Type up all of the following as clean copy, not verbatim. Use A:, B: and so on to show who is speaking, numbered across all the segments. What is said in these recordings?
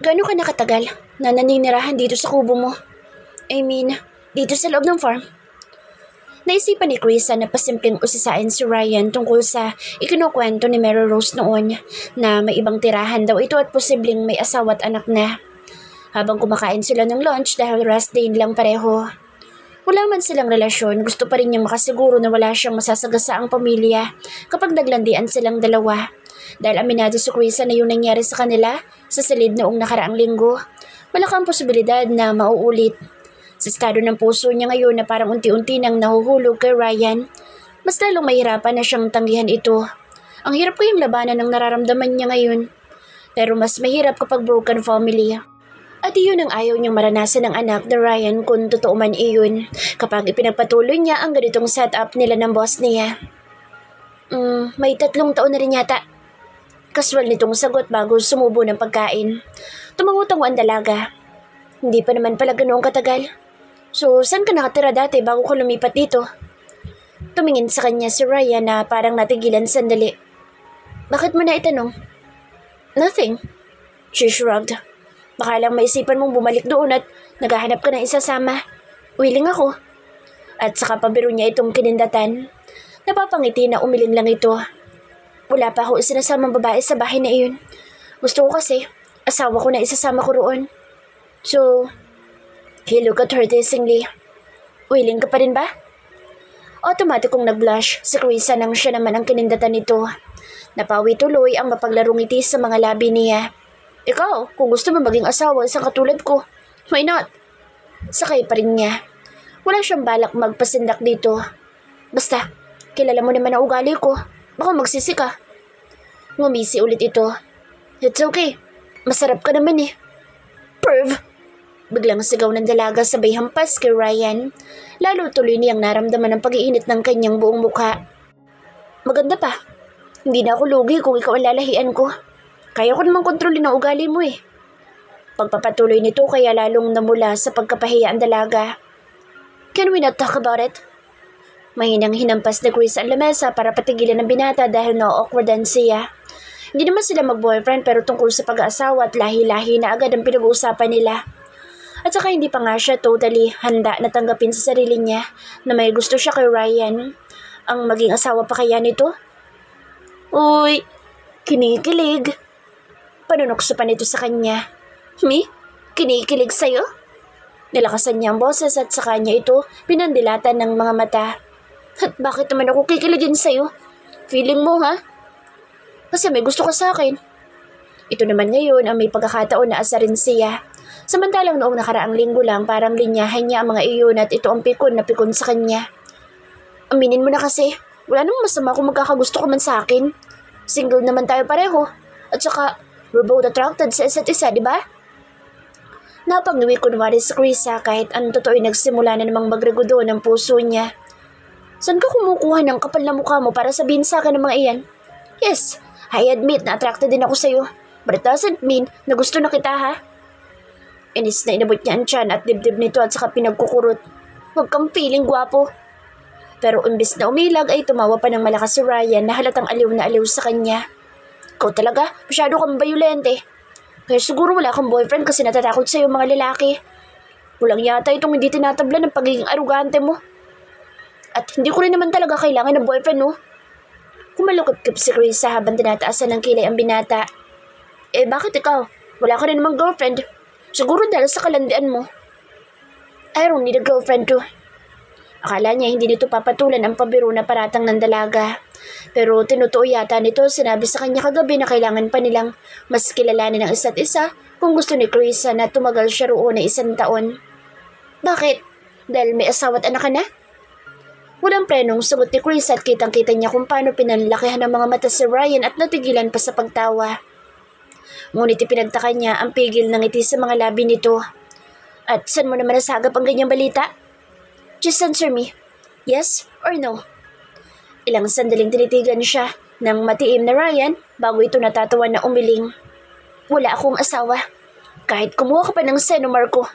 A: Gaano ka nakatagal na naninirahan dito sa kubo mo? I mean, dito sa loob ng farm? Naisipan ni Krisa na pasimpleng usisain si Ryan tungkol sa ikinukwento ni Mary Rose noon na may ibang tirahan daw ito at posibleng may asawa at anak na. Habang kumakain sila ng lunch dahil rest day lang pareho. Wala man silang relasyon, gusto pa rin niyang makasiguro na wala siyang masasagasaang pamilya kapag naglandian silang dalawa. Dahil aminado si Krisa na yung nangyari sa kanila sa silid noong nakaraang linggo, malakang posibilidad na mauulit. Sa estado ng puso niya ngayon na parang unti-unti nang nahuhulog kay Ryan, mas lalong mahirapan na siyang tanggihan ito. Ang hirap ko yung labanan ng nararamdaman niya ngayon. Pero mas mahirap kapag broken family. At iyon ang ayaw niyang maranasan ng anak na Ryan kung totoo man iyon kapag ipinagpatuloy niya ang ganitong setup nila ng boss niya. May 3 taon na rin yata. Kaswal nitong sagot bago sumubo ng pagkain. Tumangutango ang dalaga. Hindi pa naman pala ganoong katagal. So, saan ka nakatira dati bago ka lumipat dito? Tumingin sa kanya si Ryan na parang natigilan sandali. Bakit mo na itanong? Nothing. She shrugged. Baka lang maisipan mong bumalik doon at naghahanap ka ng isasama. Willing ako. At saka pabiro niya itong kinindatan. Napapangiti na umiling lang ito. Wala pa ako sinasamang babae sa bahay na iyon. Gusto ko kasi, asawa ko na isasama ko roon. So, he looked at her teasingly. Willing ka pa rin ba? Automatikong nag-blush si Krisa nang siya naman ang kinindatan nito. Napawi tuloy ang mapaglarong ngiti sa mga labi niya. Ikaw, kung gusto mo maging asawa isang katulad ko, why not? Sakay pa rin niya. Wala siyang balak magpasindak dito. Basta, kilala mo naman ang ugali ko. Baka magsisi ka. Ngumisi ulit ito. It's okay. Masarap ka naman eh. Perv! Biglang sigaw ng dalaga sabay hampas kay Ryan. Lalo tuloy niyang naramdaman ang pag-iinit ng kanyang buong mukha. Maganda pa. Hindi na ako lugi kung ikaw ang lalahian ko. Kaya ko namang kontrolin ang ugali mo eh. Pagpapatuloy nito kaya lalong namula sa pagkapahiya ang dalaga. Can we not talk about it? Mahinang hinampas na Chris ang lamesa para patigilan ng binata dahil na-awkwardan siya. Hindi naman sila mag-boyfriend pero tungkol sa pag-aasawa at lahi-lahi na agad ang pinag-uusapan nila. At saka hindi pa nga siya totally handa na tanggapin sa sarili niya na may gusto siya kay Ryan. Ang maging asawa pa kaya nito? Uy, kinikilig. Panunokso pa nito sa kanya. Me? Kinikilig sa'yo? Nilakasan niya ang boses at sa kanya ito pinandilatan ng mga mata. At bakit naman ako kikiligin sa'yo? Feeling mo ha? Kasi may gusto ka sa akin. Ito naman ngayon ang may pagkakataon na asarin siya. Samantalang noong nakaraang linggo lang parang linyahan niya ang mga iyon at ito ang pikon na pikon sa kanya. Aminin mo na kasi, wala namang masama kung magkakagusto ka man sa akin. Single naman tayo pareho. At saka, we're both attracted sa isa't isa, di ba? Napagniwi kunwari si Krisa kahit ang totoo'y nagsimula na namang magregudo ng puso niya. Saan ka kumukuha ng kapal na mukha mo para sabihin sa akin ng mga iyan? Yes, I admit na attracted din ako sa'yo. But it doesn't mean na gusto na kita ha? Inis na inabot niya ang tiyan at dibdib nito at saka pinagkukurot. Huwag kang feeling gwapo. Pero imbis na umilag ay tumawa pa ng malakas si Ryan na halatang aliw na aliw sa kanya. Ikaw talaga, masyado kang bayulente. Kaya siguro wala kang boyfriend kasi natatakot sa'yo mga lalaki. Walang yata itong hindi tinatabla ng pagiging arugante mo. At hindi ko rin naman talaga kailangan ng boyfriend, no? Kumalukip-kip si Krisa habang tinataasan ng kilay ang binata. Eh bakit ikaw? Wala ka rin namang girlfriend. Siguro dahil sa kalandian mo. I don't need a girlfriend too. Akala niya hindi nito papatulan ang pabiro na paratang ng dalaga. Pero tinutuo yata nito sinabi sa kanya kagabi na kailangan pa nilang mas kilalanin ang isa't isa kung gusto ni Krisa na tumagal siya roon na 1 taon. Bakit? Dahil may asawa at anak ka na? Walang prenong sagot ni Chris at kitang-kita niya kung paano pinanlakihan ng mga mata si Ryan at natigilan pa sa pagtawa. Ngunit ipinagtaka niya ang pigil ng ngiti sa mga labi nito. At saan mo naman nasagap ang ganyang balita? Just answer me. Yes or no? Ilang sandaling tinitigan siya ng matiim na Ryan bago ito natatawa na umiling. Wala akong asawa. Kahit kumuha ka pa ng senomar ko.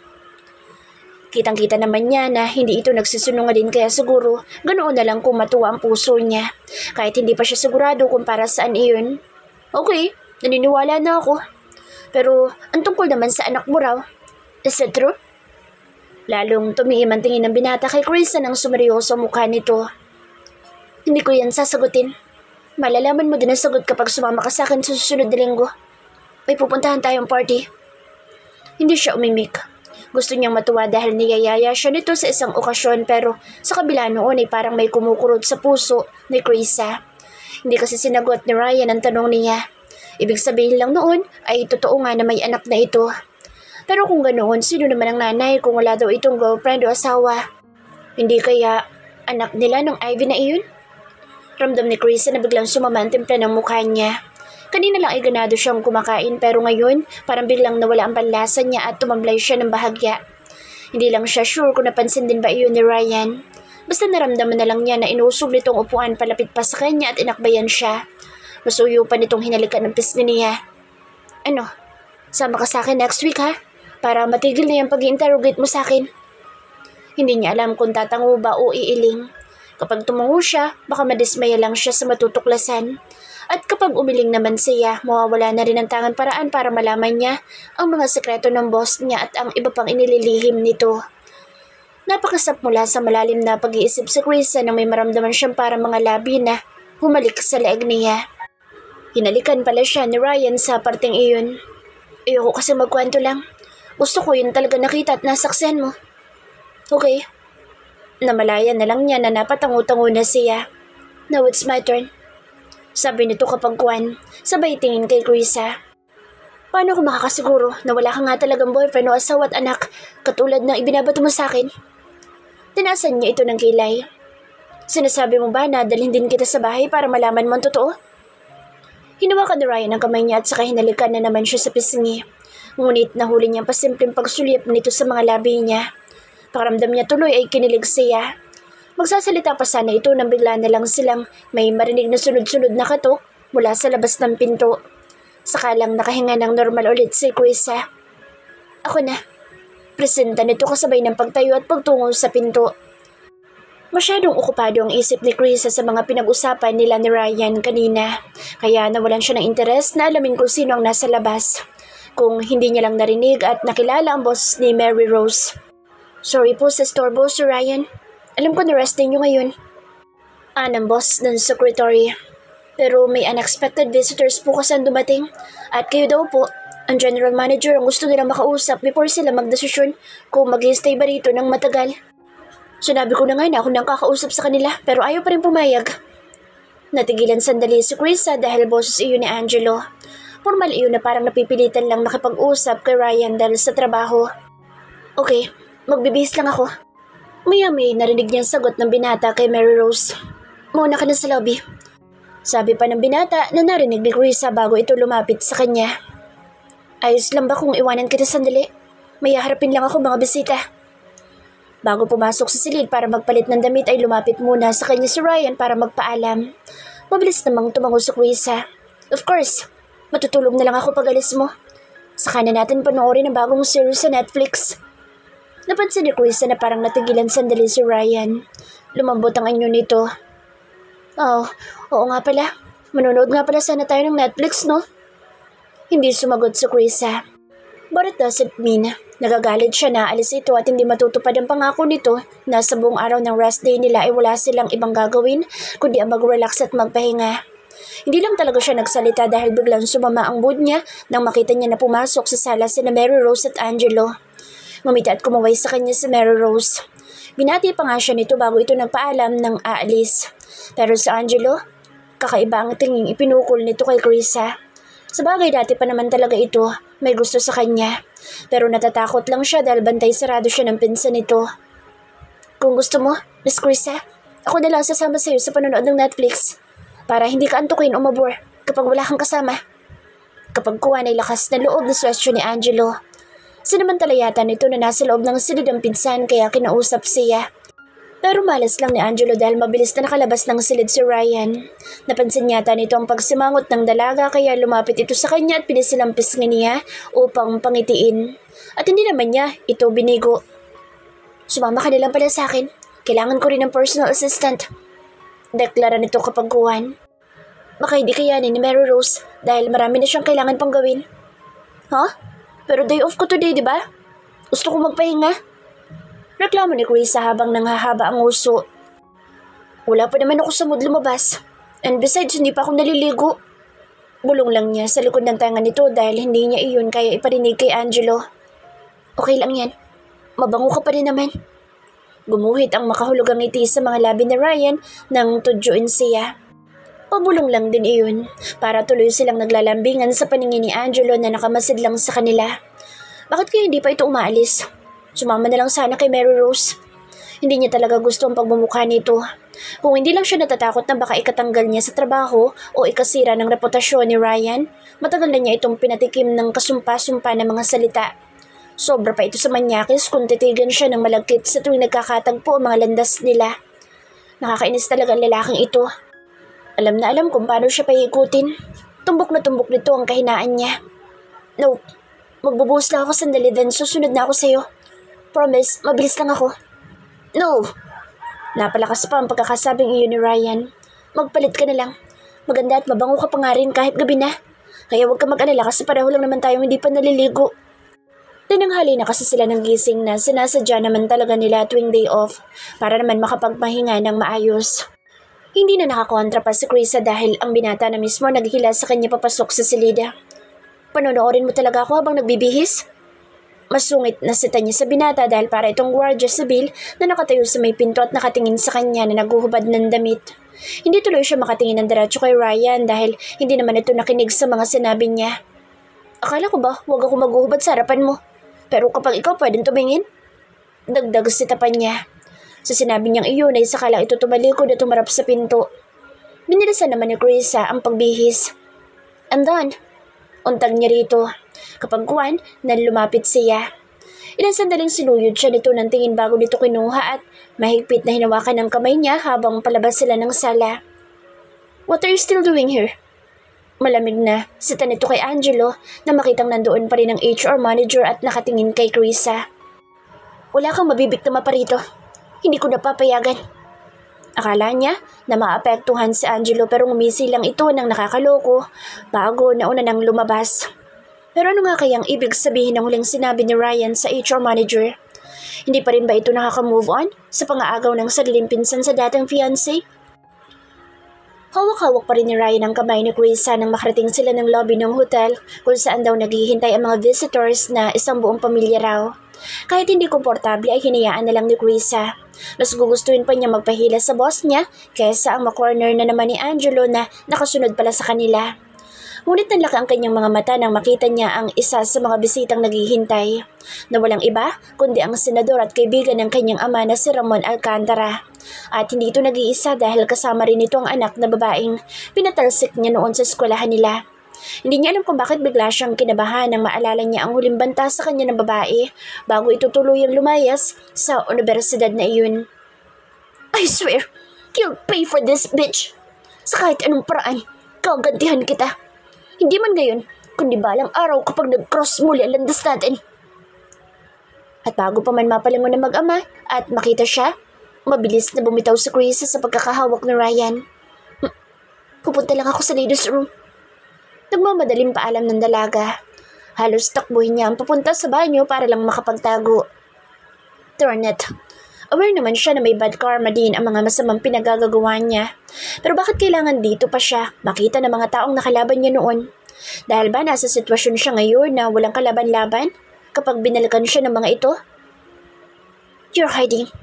A: Kitang-kita naman niya na hindi ito nagsisunungaling kaya siguro ganoon na lang kung matuwa ang puso niya. Kahit hindi pa siya sigurado kung para saan iyon. Okay, naniniwala na ako. Pero ang tungkol naman sa anak mo raw, is it true? Lalong tumiim ang tingin ng binata kay Krisa nang sumeryoso ang mukha nito. Hindi ko yan sasagutin. Malalaman mo din ang sagot kapag sumama ka sa akin sa susunod na linggo. May pupuntahan tayong party. Hindi siya umimik. Gusto niyang matuwa dahil niyayaya siya nito sa isang okasyon pero sa kabila noon ay parang may kumukurot sa puso ni Krisa. Hindi kasi sinagot ni Ryan ang tanong niya. Ibig sabihin lang noon ay totoo nga na may anak na ito. Pero kung ganoon, sino naman ang nanay kung wala daw itong girlfriend o asawa? Hindi kaya anak nila ng Ivy na iyon? Ramdam ni Krisa na biglang sumama ang timpla ng mukha niya. Kanina lang ay ganado siyang kumakain pero ngayon parang biglang nawala ang panlasa niya at tumamlay siya ng bahagya. Hindi lang siya sure kung napansin din ba iyon ni Ryan. Basta naramdaman na lang niya na inusog nitong upuan palapit pa sa kanya at inakbayan siya. Masuyo pa nitong hinalikan ng pisngi niya. Ano? Sama ka sa akin next week ha? Para matigil na yung pag-i-interrogate mo sa akin. Hindi niya alam kung tatango ba o iiling. Kapag tumango siya, baka madismaya lang siya sa matutuklasan. At kapag umiling naman siya, mawawala na rin ang tangan paraan para malaman niya ang mga sekreto ng boss niya at ang iba pang inililihim nito. Napakasap mula sa malalim na pag-iisip si Krisa nang may maramdaman siyang parang mga labi na humalik sa leeg niya. Hinalikan pala siya ni Ryan sa parteng iyon. Ayoko kasi magkwento lang. Gusto ko yun talaga nakita at nasaksihan mo. Okay. Namalaya na lang niya na napatango-tango na siya. Now it's my turn. Sabi nito kapag kuwan, sabay tingin kay Krisa. Paano ko makakasiguro na wala ka nga talagang boyfriend o asawa at anak katulad ng ibinabato mo sa akin? Tinasan niya ito ng kilay. Sinasabi mo ba na dalhin din kita sa bahay para malaman mo ang totoo? Hinawakan ni Ryan ang kamay niya at saka hinalikan na naman siya sa pisngi. Ngunit nahuli niya ang pasimpleng pagsulyap nito sa mga labi niya. Pakiramdam niya tuloy ay kinilig siya. Magsasalita pa sana ito nang bigla na lang silang may marinig na sunod-sunod na katok mula sa labas ng pinto. Saka lang nakahinga ng normal ulit si Krisa. Ako na. Presenta nito kasabay ng pagtayo at pagtungo sa pinto. Masyadong okupado ang isip ni Krisa sa mga pinag-usapan nila ni Ryan kanina. Kaya nawalan siya ng interes na alamin kung sino ang nasa labas. Kung hindi niya lang narinig at nakilala ang boss ni Mary Rose. Sorry po sa storbo, Sir Ryan. Alam ko na-resting niyo ngayon. Ng boss ng secretary. Pero may unexpected visitors po kasi ang dumating. At kayo daw po, ang general manager ang gusto nilang makausap before sila magdesisyon kung mag-stay ba rito ng matagal. Sinabi ko na nga na ako nang kakausap sa kanila pero ayaw pa rin pumayag. Natigilan sandali si Krisa dahil boses iyon ni Angelo. Formal iyon na parang napipilitan lang makipag-usap kay Ryan dahil sa trabaho. Okay, magbibihis lang ako. Maya-may narinig niya ang sagot ng binata kay Mary Rose. Muna ka na sa lobby. Sabi pa ng binata na narinig ni Krisa bago ito lumapit sa kanya. Ayos lang ba kung iwanan kita sandali? May harapin lang ako mga bisita. Bago pumasok sa silid para magpalit ng damit ay lumapit muna sa kanya si Ryan para magpaalam. Mabilis namang tumango si Krisa. Of course, matutulog na lang ako pag alis mo. Saka na natin panoorin ang bagong series sa Netflix. Napansin ni Krisa na parang natigilan sandali si Ryan. Lumambot ang anyo nito. Oh, oo nga pala. Manonood nga pala sana tayo ng Netflix, no? Hindi sumagot si Krisa. But it doesn't mean nagagalit siya na alis ito at hindi matutupad ang pangako nito na sa buong araw ng rest day nila ay wala silang ibang gagawin kundi ang mag-relax at magpahinga. Hindi lang talaga siya nagsalita dahil biglang sumama ang mood niya nang makita niya na pumasok sa sala sina Mary Rose at Angelo. Ngumiti at kumaway sa kanya si Mary Rose. Binati pa nga siya nito bago ito nagpaalam ng aalis. Pero si Angelo, kakaiba ang tinging ipinukol nito kay Krisa. Sabagay dati pa naman talaga ito, may gusto sa kanya. Pero natatakot lang siya dahil bantay sarado siya ng pinsan nito. Kung gusto mo, Miss Krisa, ako na lang sasama sa'yo sa panonood ng Netflix. Para hindi ka antukin o mabore kapag wala kang kasama. Kapag kuha na lakas na loob na swestyo ni Angelo. Sinamantala yata nito na nasa loob ng silid ang pinsan kaya kinausap siya. Pero malas lang ni Angelo dahil mabilis na nakalabas ng silid si Ryan. Napansin yata nito ang pagsimangot ng dalaga kaya lumapit ito sa kanya at pinisilampis niya upang pangitiin. At hindi naman niya ito binigo. Sumama ka nilang pala sa akin. Kailangan ko rin ng personal assistant. Deklara nito kapag kuwan. Baka hindi kayanin ni Mary Rose dahil marami na siyang kailangan pang gawin. Ha? Pero day off ko today, di ba? Gusto ko magpahinga. Reklamo ni Krisa habang nanghahaba ang uso. Wala pa naman ako sa mood lumabas. And besides, hindi pa ako naliligo. Bulong lang niya sa likod ng tanga nito dahil hindi niya iyon kaya iparinig kay Angelo. Okay lang yan. Mabango ka pa rin naman. Gumuhit ang makahulugang ngiti sa mga labi ni Ryan nang tudyuin siya. Pabulong lang din iyon para tuloy silang naglalambingan sa paningin ni Angelo na nakamasid lang sa kanila. Bakit kaya hindi pa ito umaalis? Sumama na lang sana kay Mary Rose. Hindi niya talaga gusto ang pagmumukha nito. Kung hindi lang siya natatakot na baka ikatanggal niya sa trabaho o ikasira ng reputasyon ni Ryan, matagal na niya itong pinatikim ng kasumpa-sumpa ng mga salita. Sobra pa ito sa manyakis kung titigan siya ng malagkit sa tuwing nagkakatagpo ang mga landas nila. Nakakainis talaga ang lalaking ito. Alam na alam kung paano siya paikutin. Tumbok na tumbok nito ang kahinaan niya. Nope. Magbubuhos lang ako sandali then susunod na ako sa'yo. Promise, mabilis lang ako. No! Napalakas pa ang pagkakasabing iyon ni Ryan. Magpalit ka na lang. Maganda at mabango ka pa nga rin kahit gabi na. Kaya huwag ka mag-alala kasi pareho lang naman tayong hindi pa naliligo. Tinanghali na kasi sila ng gising na sinasadya naman talaga nila tuwing day off para naman makapagpahinga ng maayos. Hindi na nakakontra pa si Krisa dahil ang binata na mismo naghila sa kanya papasok sa silida. Panonoorin mo talaga ako habang nagbibihis? Masungit na sita niya sa binata dahil para itong gwardiya sibil na nakatayo sa may pinto at nakatingin sa kanya na naguhubad ng damit. Hindi tuloy siya makatingin ng diretso kay Ryan dahil hindi naman ito nakinig sa mga sinabi niya. Akala ko ba huwag ako maguhubad sa harapan mo? Pero kapag ikaw pwedeng tumingin? Dagdag sitapan niya. Sa sinabi niyang iyon ay saka lang ito tumalikod at tumarap sa pinto. Binilisan naman ni Krisa ang pagbihis. I'm done. Untag niya rito. Kapag kuwan, lumapit siya. Ilang sandaling sinuyod siya nito ng tingin bago nito kinuha at mahigpit na hinawakan ng kamay niya habang palabas sila ng sala. What are you still doing here? Malamig na sita nito kay Angelo na makitang nandoon pa rin ang HR manager at nakatingin kay Krisa. Wala kang mabibiktima pa rito. Hindi ko napapayagan. Akala niya na maapektuhan si Angelo pero ngumisi lang ito ng nakakaloko bago nauna nang lumabas. Pero ano nga kayang ibig sabihin ng huling sinabi ni Ryan sa HR manager? Hindi pa rin ba ito nakaka-move on sa pang-aagaw ng sariling pinsan sa dating fiancé? Hawak-hawak pa rin ni Ryan ang kamay ni Krisa nang makarating sila ng lobby ng hotel kung saan daw naghihintay ang mga visitors na isang buong pamilya raw. Kahit hindi komportable ay hinayaan na lang ni Krisa. Mas gugustuhin pa niya magpahila sa boss niya kaysa ang makorner na naman ni Angelo na nakasunod pala sa kanila. Ngunit nanlaki ang kanyang mga mata nang makita niya ang isa sa mga bisitang naghihintay na walang iba kundi ang senador at kaibigan ng kanyang ama na si Ramon Alcantara. At hindi ito nag-iisa dahil kasama rin ito ang anak na babaeng pinatalsik niya noon sa eskwelahan nila. Hindi niya alam kung bakit bigla siyang kinabahan nang maalala niya ang huling banta sa kanya ng babae bago ito tuluyang lumayas sa universidad na iyon. I swear, you'll pay for this, bitch! Sa kahit anong paraan, kagantihan kita. Hindi man ngayon, kundi balang araw kapag nag-cross muli ang landas natin. At bago pa man mapalingon ng mag-ama at makita siya, mabilis na bumitaw si Krisa sa pagkakahawak ni Ryan. Pupunta lang ako sa ladies' room. Nagmamadaling paalam ng dalaga. Halos takbuhin niya ang papunta sa banyo para lang makapagtago. Darn it. Aware naman siya na may bad karma din ang mga masamang pinagagagawa niya. Pero bakit kailangan dito pa siya makita ng mga taong nakalaban niya noon? Dahil ba nasa sitwasyon siya ngayon na walang kalaban-laban kapag binalikan siya ng mga ito? You're hiding.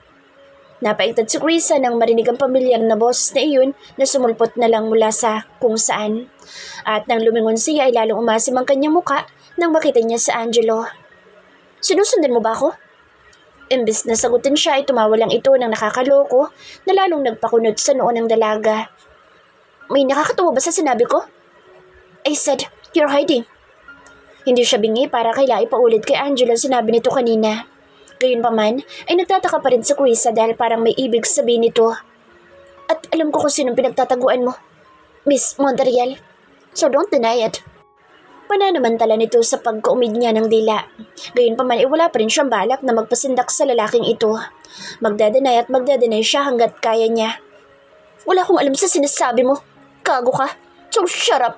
A: Napaigtad si Krisa nang marinig ang pamilyar na boss na iyon na sumulpot na lang mula sa kung saan. At nang lumingon siya ay lalong umasim ang kanyang muka nang makita niya sa Angelo. Sinusundan mo ba ako? Imbis na sagutin siya ay tumawa lang ito ng nakakaloko na lalong nagpakunot sa noo ng dalaga. May nakakatuwa ba sa sinabi ko? I said, you're hiding. Hindi siya bingi para kaila ipaulit kay Angelo sinabi nito kanina. Gayunpaman ay nagtataka pa rin si Krisa dahil parang may ibig sabihin nito. At alam ko kung sinong pinagtataguan mo. Miss Monterial. So don't deny it. Pananamantala nito sa pagkaumid niya ng dila. Gayunpaman ay wala pa rin siyang balak na magpasindak sa lalaking ito. Magdadanay at magdadanay siya hanggat kaya niya. Wala akong alam sa sinasabi mo. Kago ka. So shut up.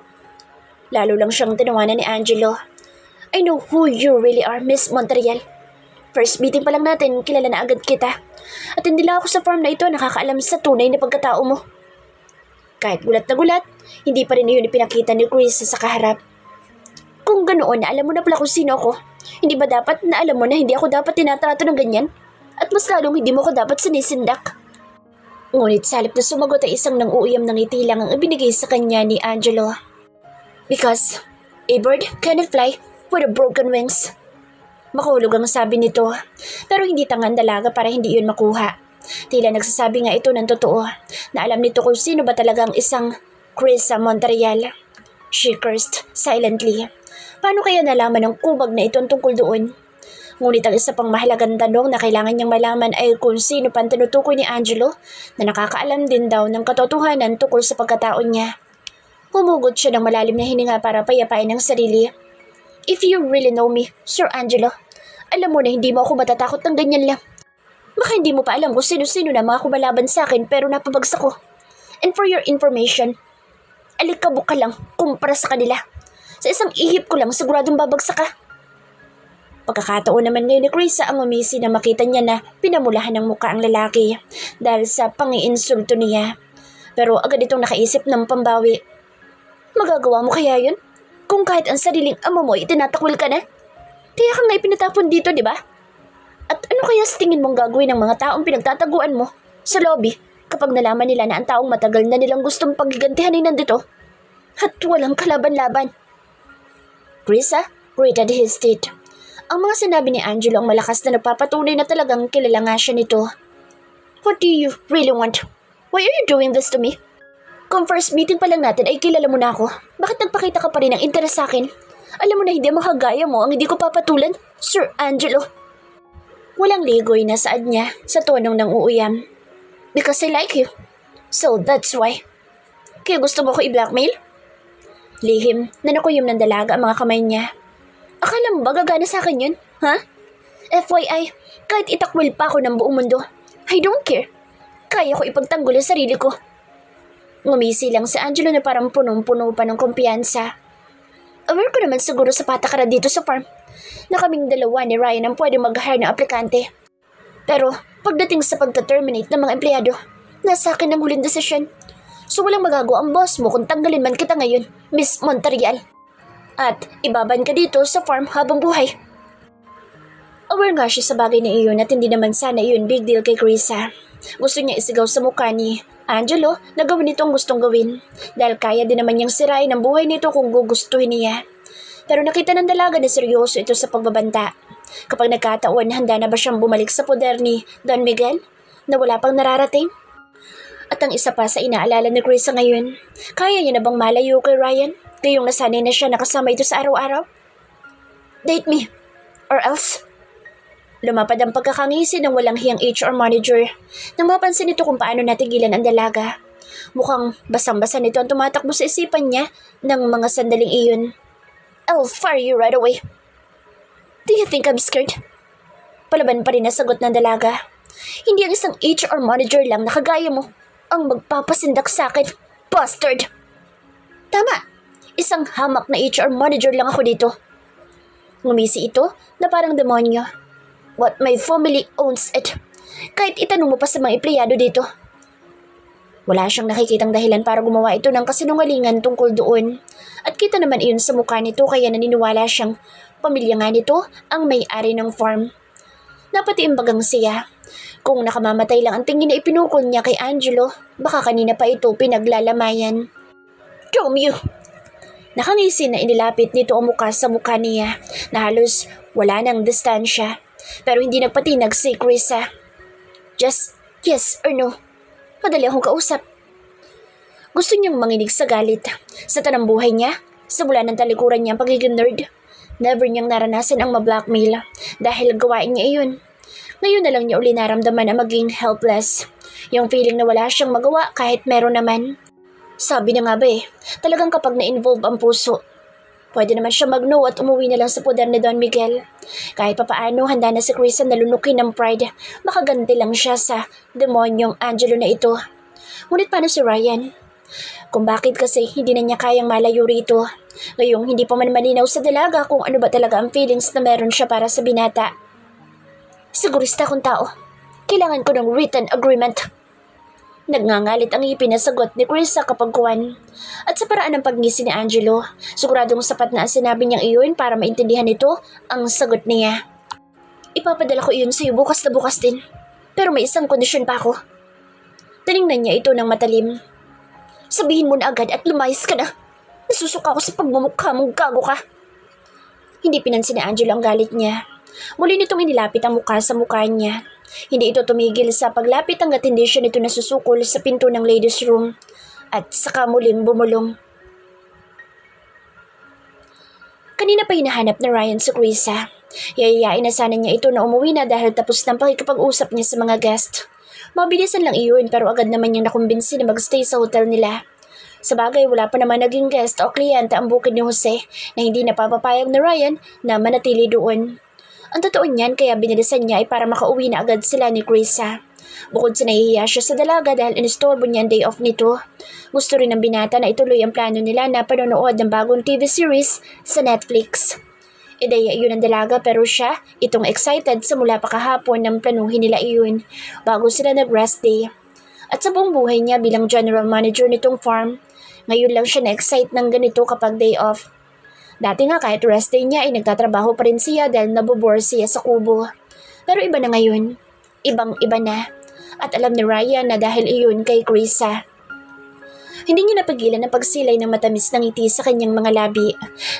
A: Lalo lang siyang tinawanan ni Angelo. I know who you really are, Miss Montreal. First meeting pa lang natin, kilala na agad kita. At hindi lang ako sa farm na ito nakakaalam sa tunay na pagkatao mo. Kahit gulat na gulat, hindi pa rin yun ipinakita ni Chris sa kaharap. Kung ganoon na alam mo na pala kung sino ako, hindi ba dapat na alam mo na hindi ako dapat tinatrato ng ganyan? At mas lalong hindi mo ko dapat sinisindak. Ngunit sa halip na sumagot ay isang nang-uuyam ng ngiti lang ang ibinigay sa kanya ni Angelo. Because a bird cannot fly with a broken wings. Makulog ang sabi nito, pero hindi tangan dalaga para hindi yun makuha. Tila nagsasabi nga ito ng totoo, na alam nito kung sino ba talagang isang Chris sa Montreal. She cursed silently. Paano kaya nalaman ng kubag na ito tungkol doon? Ngunit ang isa pang mahalagang tanong na kailangan niyang malaman ay kung sino pang tinutukoy ni Angelo na nakakaalam din daw ng katotohanan tungkol sa pagkatao niya. Humugot siya ng malalim na hininga para payapain ang sarili. If you really know me, Sir Angelo, alam mo na hindi mo ako matatakot ng ganyan lang. Baka hindi mo pa alam kung sino-sino na mga kumalaban sa akin pero napabagsak ko. And for your information, alikabok ka lang kumpara sa kanila. Sa isang ihip ko lang siguradong babagsak ka. Pagkakataon naman ngayon ni Krisa ang umisi na makita niya na pinamulahan ng mukha ang lalaki dahil sa pangiinsulto niya. Pero agad itong nakaisip ng pambawi. Magagawa mo kaya yun? Kung kahit ang sariling ama mo itinatakwil ka na? Kaya ka nga ipinatapon dito, di ba? At ano kaya sa tingin mong gagawin ng mga taong pinagtataguan mo sa lobby kapag nalaman nila na ang taong matagal na nilang gustong paggantihan ay nandito? At walang kalaban-laban. Krisa gritted his teeth. Ang mga sinabi ni Angelo ang malakas na nagpapatunay na talagang kilala nga siya nito. What do you really want? Why are you doing this to me? Kung first meeting pa lang natin ay kilala mo na ako, bakit nagpakita ka pa rin ng interes sa akin? Alam mo na hindi makagaya mo ang hindi ko papatulan, Sir Angelo. Walang ligoy na saad niya sa tonong ng uuyam. Because I like you. So that's why. Kaya gusto mo ko i-blackmail? Lihim na nakuyom ng dalaga ang mga kamay niya. Akala mo ba gagana sa akin yun? Ha? FYI, kahit itakwil pa ako ng buong mundo, I don't care. Kaya ko ipagtanggol ang sarili ko. Ngumisi lang si Angelo na parang punong-puno pa ng kumpiyansa. Aware ko naman siguro sa patakaran dito sa farm na kaming dalawa ni Ryan ang pwede mag-hire ng aplikante. Pero pagdating sa pagta-terminate ng mga empleyado, nasa akin ang huling desisyon. So walang magagawa ang boss mo kung tanggalin man kita ngayon, Miss Montreal. At ibaban ka dito sa farm habang buhay. Aware nga siya sa bagay na iyon at hindi naman sana iyon big deal kay Krisa. Gusto niya isigaw sa mukha ni Angelo na gawin ito ang gustong gawin dahil kaya din naman niyang sirain ang buhay nito kung gugustuhin niya. Pero nakita ng dalaga na seryoso ito sa pagbabanta. Kapag nagkataon, handa na ba siyang bumalik sa poder ni Don Miguel na wala pang nararating? At ang isa pa sa inaalala ni Krisa ngayon, kaya niya na bang malayo kay Ryan? Ngayong nasanay na siya nakasama ito sa araw-araw? Date me, or else. Lumapad ang pagkakangisi ng walang hiyang HR manager nang mapansin nito kung paano natigilan ang dalaga. Mukhang basang-basa nito ang tumatakbo sa isipan niya ng mga sandaling iyon. I'll fire you right away. Do you think I'm scared? Palaban pa rin na sagot ng dalaga. Hindi ang isang HR manager lang na kagaya mo ang magpapasindak sa akin, bastard! Tama, isang hamak na HR manager lang ako dito. Ngumisi ito na parang demonyo. What my family owns it. Kahit itanong mo pa sa mga empleyado dito. Wala siyang nakikitang dahilan para gumawa ito ng kasinungalingan tungkol doon. At kita naman iyon sa mukha nito kaya naniniwala siyang pamilya nga nito ang may-ari ng farm. Napatiimbagang siya. Kung nakamamatay lang ang tingin na ipinukol niya kay Angelo, baka kanina pa ito pinaglalamayan. Damn you! Nakangisi na inilapit nito ang mukha sa mukha niya na halos wala ng distansya. Pero hindi nagpatinag si Krisa. Just yes or no. Madali akong kausap. Gusto niyang manginig sa galit. Sa tanang buhay niya, sa mula ng talikuran niya ang pagiging nerd, never niyang naranasan ang ma-blackmail dahil gawain niya iyon. Ngayon na lang niya uli naramdaman na maging helpless. Yung feeling na wala siyang magawa kahit meron naman. Sabi na nga ba talagang kapag na-involve ang puso, pwede naman siya mag-no at umuwi na lang sa poder ni Don Miguel. Kahit papaano, handa na si Krisa na lunukin ng pride. Makaganti lang siya sa demonyong Angelo na ito. Ngunit paano si Ryan? kung bakit kasi hindi na niya kayang malayo rito. Ngayong hindi pa man malinaw sa dalaga kung ano ba talaga ang feelings na meron siya para sa binata. Sigurista akong tao. Kailangan ko ng written agreement. Nagngangalit ang ngipin na sagot ni Chris sa kapagkuhan. At sa paraan ng pagngisi ni Angelo, siguradong sapat na ang sinabi niyang iyon para maintindihan nito ang sagot niya. Ipapadala ko iyon sa iyo bukas na bukas din. Pero may isang kondisyon pa ako. Tiningnan niya ito ng matalim. Sabihin mo na agad at lumayas ka na. Nasusuka ako sa pagmumukha mong gago ka. Hindi pinansin ni Angelo ang galit niya. Muli nitong inilapit ang mukha sa mukha niya. Hindi ito tumigil sa paglapit hanggat hindi siya nito nasusukol sa pinto ng ladies' room. At saka muling bumulong. Kanina pa hinahanap na Ryan si Krisa. Yayayain na sana niya ito na umuwi na dahil tapos ng pakikipag-usap niya sa mga guest. Mabilisan lang iyon pero agad naman niyang nakumbinsi na magstay sa hotel nila. Sa bagay, wala pa naman naging guest o kliyente ang bukid ni Jose na hindi napapapayag na Ryan na manatili doon. Ang totoo niyan kaya binilisan niya ay para makauwi na agad sila ni Krisa. Bukod sa nahihiya siya sa dalaga dahil inistorbo niya ang day off nito. Gusto rin ng binata na ituloy ang plano nila na panonood ng bagong TV series sa Netflix. Ideya iyon ng dalaga pero siya itong excited sa mula pa kahapon nang planuhin nila iyon bago sila nag-rest day. At sa buong buhay niya bilang general manager nitong farm, ngayon lang siya na-excite ng ganito kapag day off. Dati nga kahit rest day niya ay nagtatrabaho pa rin siya dahil nabobore siya sa kubo. Pero iba na ngayon. Ibang-iba na. At alam ni Ryan na dahil iyon kay Krisa. Hindi niya napagilan ang pagsilay ng matamis na ngiti sa kanyang mga labi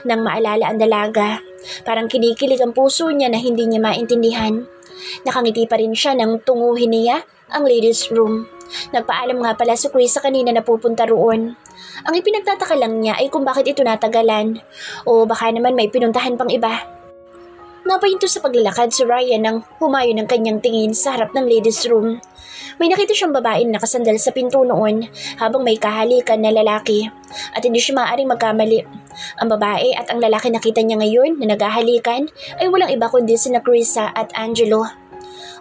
A: nang maalala ang dalaga. Parang kinikilig ang puso niya na hindi niya maintindihan. Nakangiti pa rin siya nang tunguhin niya ang ladies' room. Nagpaalam nga pala si Krisa kanina na pupunta roon. Ang ipinagtataka lang niya ay kung bakit ito natagalan o baka naman may pinuntahan pang iba. Napahinto sa paglalakad si Ryan nang humayo ng kanyang tingin sa harap ng ladies' room. May nakita siyang babaeng nakasandal sa pinto noon habang may kahalikan na lalaki at hindi siya maaaring magkamali. Ang babae at ang lalaki nakita niya ngayon na naghahalikan ay walang iba kundi sina Krisa at Angelo.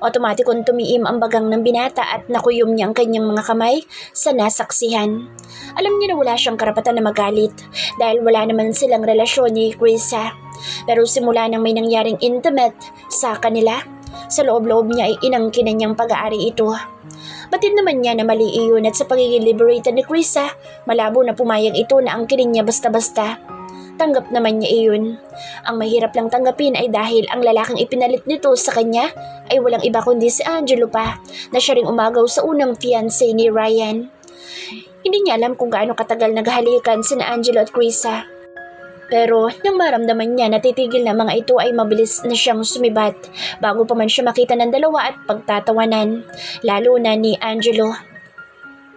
A: Otomatikong tumiim ang bagang ng binata at nakuyom niya ang kanyang mga kamay sa nasaksihan. Alam niya na wala siyang karapatan na magalit dahil wala naman silang relasyon ni Krisa. Pero simula nang may nangyaring intimate sa kanila, sa loob-loob niya ay inangkin na niyang pag-aari ito. Batid naman niya na mali iyon at sa pagiging liberated ni Krisa, malabo na pumayag ito na angkinin niya basta-basta. Tanggap naman niya iyon. Ang mahirap lang tanggapin ay dahil ang lalaking ipinalit nito sa kanya ay walang iba kundi si Angelo pa na siya ring umagaw sa unang fiancé ni Ryan. Hindi niya alam kung gaano katagal naghalikan sina Angelo at Krisa. Pero nang maramdaman niya na titigil na mga ito ay mabilis na siyang sumibat bago pa man siya makita ng dalawa at pagtatawanan, lalo na ni Angelo.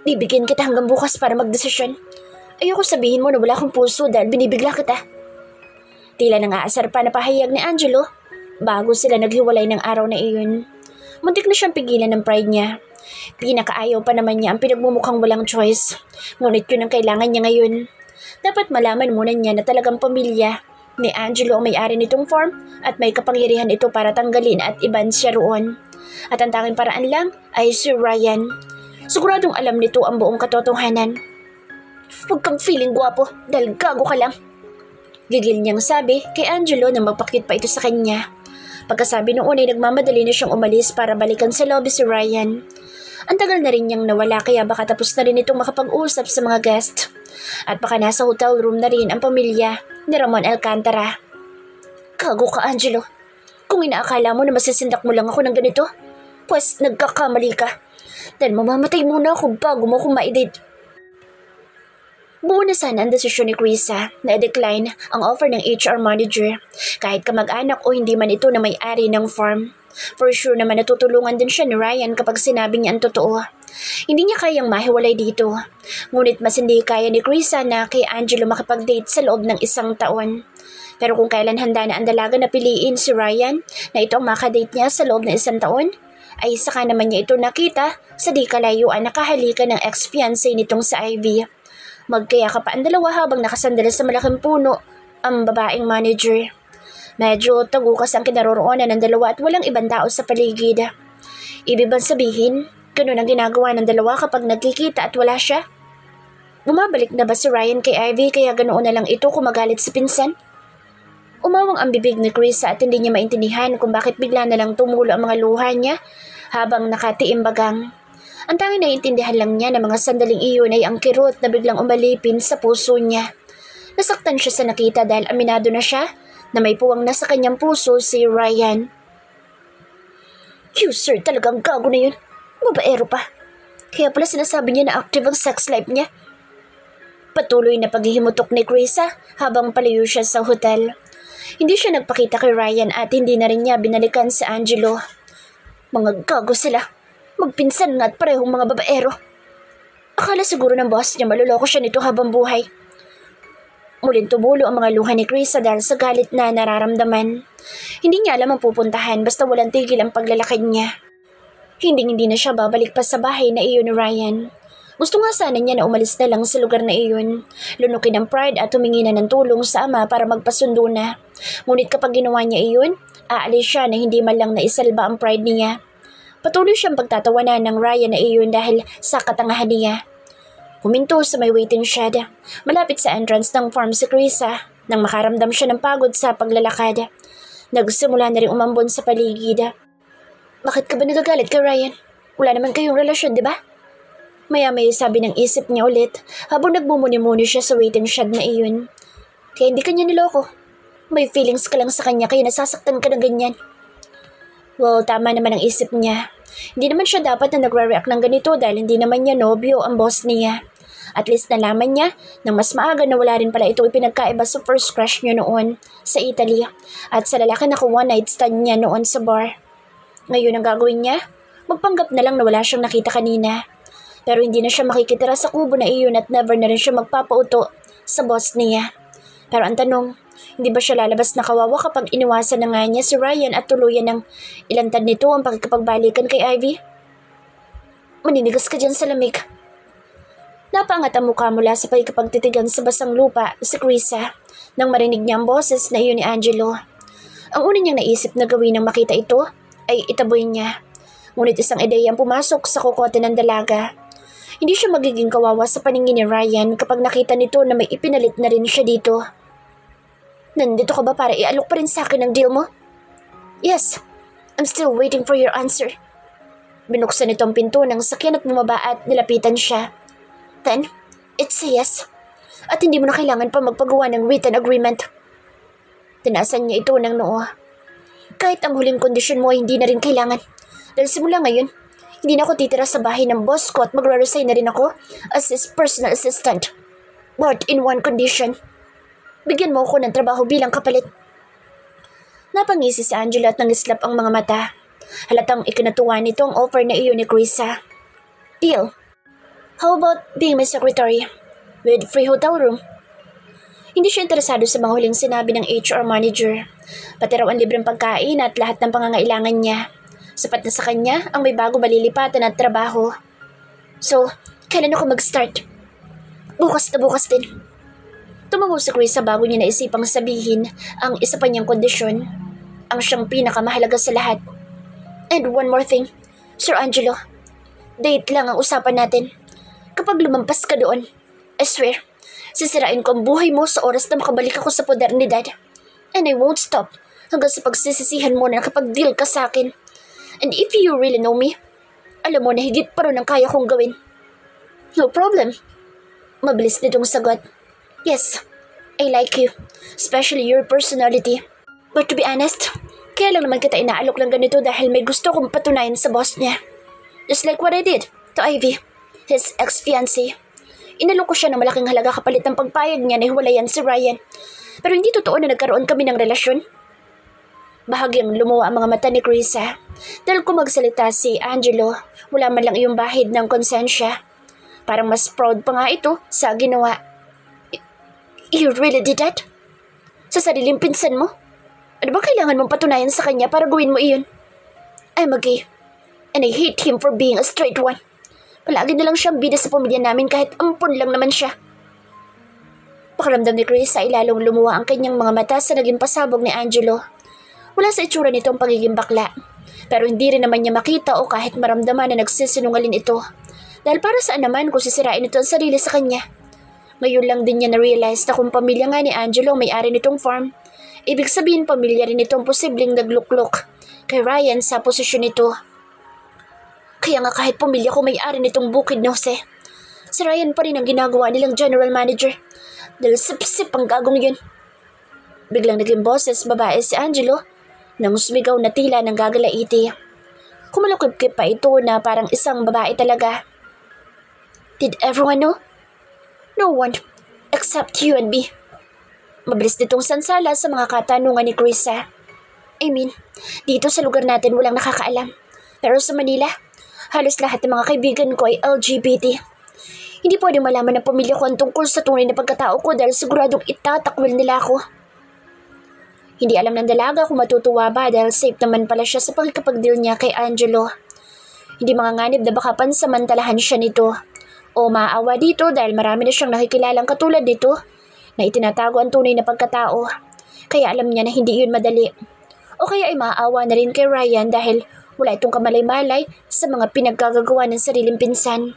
A: Bibigyan kita hanggang bukas para magdesisyon. Ayoko sabihin mo na wala akong puso dahil binibigla kita. Tila nang aasar pa na pahayag ni Angelo bago sila naghiwalay ng araw na iyon. Muntik na siyang pigilan ng pride niya. Pinakaayaw pa naman niya ang pinagmumukhang walang choice. Ngunit yun ang kailangan niya ngayon. Dapat malaman muna niya na talagang pamilya ni Angelo ang may-ari nitong farm at may kapangyarihan ito para tanggalin at iban siya roon. At ang tanging paraan lang ay si Ryan. Siguradong alam nito ang buong katotohanan. Huwag kang feeling gwapo dahil gago ka lang. Gigil niyang sabi kay Angelo na magpakit pa ito sa kanya. Pagkasabi noon ay nagmamadali na siyang umalis para balikan sa lobby si Ryan. Ang tagal na rin niyang nawala kaya baka tapos na rin itong makapag-usap sa mga guest. At baka nasa hotel room na rin ang pamilya ni Ramon Alcantara. Gago ka, Angelo. Kung inaakala mo na masisindak mo lang ako ng ganito, pues nagkakamali ka. Dahil mamamatay muna ako bago mo ako ma-edit. Buo na sana ang desisyon ni Krisa na i-decline ang offer ng HR manager kahit kamag-anak o hindi man ito na may-ari ng farm. For sure naman natutulungan din siya ni Ryan kapag sinabi niya ang totoo. Hindi niya kayang mahiwalay dito. Ngunit mas hindi kaya ni Krisa na kay Angelo makapag-date sa loob ng 1 taon. Pero kung kailan handa na ang dalaga na piliin si Ryan na ito ang makadate niya sa loob ng 1 taon, ay saka naman niya ito nakita sa di kalayuan na kahalikan ng ex-fiancé nitong sa Ivy. Magkaya ka pa ang dalawa habang nakasandal sa malaking puno ang babaeng manager. Medyo tagukas ang kinaroroonan ng dalawa at walang ibang tao sa paligid. Ibig bang sabihin, ganun ang ginagawa ng dalawa kapag nagkikita at wala siya? Bumabalik na ba si Ryan kay Ivy kaya ganoon na lang ito kumagalit sa pinsan? Umawang ang bibig ni Krisa at hindi niya maintindihan kung bakit bigla na lang tumulo ang mga luha niya habang nakatiimbagang. Ang tanging naiintindihan lang niya na mga sandaling iyon ay ang kirot na biglang umalipin sa puso niya. Nasaktan siya sa nakita dahil aminado na siya na may puwang na sa kanyang puso si Ryan. Sir, talagang gago na yun. Babaero pa. Kaya pala sinasabi niya na active ang sex life niya. Patuloy na paghihimutok ni Krisa habang palayo siya sa hotel. Hindi siya nagpakita kay Ryan at hindi na rin niya binalikan sa Angelo. Mga gago sila. Magpinsan nga at parehong mga babaero. Akala siguro ng boss niya maluloko siya nito habang buhay. Muling tumulo ang mga luha ni Krisa dahil sa galit na nararamdaman. Hindi niya alam ang pupuntahan basta walang tigil ang paglalakad niya. Hindi na siya babalik pa sa bahay na iyon ni Ryan. Gusto nga sana niya na umalis na lang sa lugar na iyon. Lunukin ang pride at humingi na ng tulong sa ama para magpasundo na. Ngunit kapag ginawa niya iyon, aalis siya na hindi man lang naisalba ang pride niya. Patuloy siyang pagtatawanan ng Ryan na iyon dahil sa katangahan niya. Huminto sa may waiting shed. Malapit sa entrance ng farm si Krisa nang makaramdam siya ng pagod sa paglalakad. Nagsimula na rin umambon sa paligid. Bakit ka ba nagagalit kay Ryan? Wala naman kayong relasyon, di ba? Maya-maya sabi ng isip niya ulit habang nagmumuni-muni siya sa waiting shed na iyon. Kaya hindi kanya niloko. May feelings ka lang sa kanya kaya nasasaktan ka ng ganyan. Well, tama naman ang isip niya. Hindi naman siya dapat na nagre-react ng ganito dahil hindi naman niya nobyo ang boss niya. At least nalaman niya nang mas maaga na wala rin pala ito ipinagkaiba sa first crush niya noon sa Italy at sa lalaki na one night stand niya noon sa bar. Ngayon ang gagawin niya, magpanggap na lang na wala siyang nakita kanina. Pero hindi na siya makikitira sa kubo na iyon at never na rin siya magpapauto sa boss niya. Pero ang tanong, hindi ba siya lalabas na kawawa kapag iniwasan na nga niya si Ryan at tuluyan ng ilantad nito ang pagkakapagbalikan kay Ivy? Maninigas ka dyan sa lamig. Napaangat ang mukha mula sa pagkakapagtitigan sa basang lupa si Krisa nang marinig niya ang boses na iyon ni Angelo. Ang una niyang naisip na gawin nang makita ito ay itaboy niya. Ngunit isang ideya ang pumasok sa kokote ng dalaga. Hindi siya magiging kawawa sa paningin ni Ryan kapag nakita nito na may ipinalit na rin siya dito. Nandito ka ba para ialok pa rin sa akin ang deal mo? Yes, I'm still waiting for your answer. Binuksan nito ang pinto ng sakyan at bumaba at nilapitan siya. Then, it's a yes. At hindi mo na kailangan pa magpagawa ng written agreement. Tinasan niya ito ng noo. Kahit ang huling kondisyon mo ay hindi na rin kailangan. Dahil simula ngayon, hindi na ako titira sa bahay ng boss ko at magre-resign na rin ako as his personal assistant. But in one condition. Bigyan mo ako ng trabaho bilang kapalit. Napangisi si Angela at nangislap ang mga mata. Halatang ikinatuwa nito ang offer na iyon ni Krisa. Deal. How about being my secretary? With free hotel room? Hindi siya interesado sa mga huling sinabi ng HR manager. Pati raw ang libreng pagkain at lahat ng pangangailangan niya. Sapat na sa kanya ang may bago malilipatan at trabaho. So, kailan ako mag-start? Bukas na bukas din. Tumango si Krisa bago niya naisipang sabihin ang isa pa niyang kondisyon. Ang siyang pinakamahalaga sa lahat. And one more thing, Sir Angelo. Date lang ang usapan natin. Kapag lumampas ka doon, I swear, sisirain ko ang buhay mo sa oras na makabalik ako sa modernidad. And I won't stop hanggang sa pagsisisihan mo na nakapag-deal ka sa akin. And if you really know me, alam mo na higit pa rin ang kaya kong gawin. No problem. Mabilis nitong sagot. Yes, I like you, especially your personality. But to be honest, kaya lang naman kita inaalok lang ganito dahil may gusto kong patunayan sa boss niya. Just like what I did to Ivy, his ex-fiancé. Inalok ko siya ng malaking halaga kapalit ng pagpayag niya na hiwalayan si Ryan. Pero hindi totoo na nagkaroon kami ng relasyon. Bahagyang lumuwa ang mga mata ni Krisa. Dahil kung magsalita si Angelo, wala man lang iyong bahid ng konsensya. Parang mas proud pa nga ito sa ginawa. You really did that? Sa sariling pinsan mo? Ano ba kailangan mong patunayan sa kanya para gawin mo iyon? I'm a gay. And I hate him for being a straight one. Palagi na lang siyang bida sa pamilya namin kahit ampun lang naman siya. Pakiramdam ni Chris ay lalong lumuwa ang kanyang mga mata sa naging pasabog ni Angelo. Wala sa itsura nito ang pagiging bakla. Pero hindi rin naman niya makita o kahit maramdaman na nagsisinungaling ito. Dahil para saan naman kung sisirain ito ang sarili sa kanya? Ngayon lang din niya na-realize na kung pamilya nga ni Angelo ang may-ari nitong farm, ibig sabihin pamilya rin itong posibleng nagluklok kay Ryan sa posisyon nito. Kaya nga kahit pamilya ko may-ari nitong bukid na Jose, si Ryan pa rin ang ginagawa nilang general manager dahil sip-sip ang gagong yun. Biglang naging boses babae si Angelo nang sumigaw na tila ng gagalaiti. Kumalukip-kip pa ito na parang isang babae talaga. Did everyone know? No one, except you and me. Mabilis ditong sansala sa mga katanungan ni Krisa. I mean, dito sa lugar natin walang nakakaalam. Pero sa Manila, halos lahat ng mga kaibigan ko ay LGBT. Hindi pwedeng malaman ng pamilya ko ang tungkol sa tunay na pagkatao ko dahil siguradong itatakwil nila ako. Hindi alam ng dalaga kung matutuwa ba dahil safe naman pala siya sa pagkikipag-deal niya kay Angelo. Hindi manganganib na baka pansamantalahan siya nito. O maawa dito dahil marami na siyang nakikilalang katulad dito na itinatago ang tunay na pagkatao. Kaya alam niya na hindi yun madali. O kaya ay maawa na rin kay Ryan dahil wala itong kamalay-malay sa mga pinaggagawa ng sariling pinsan.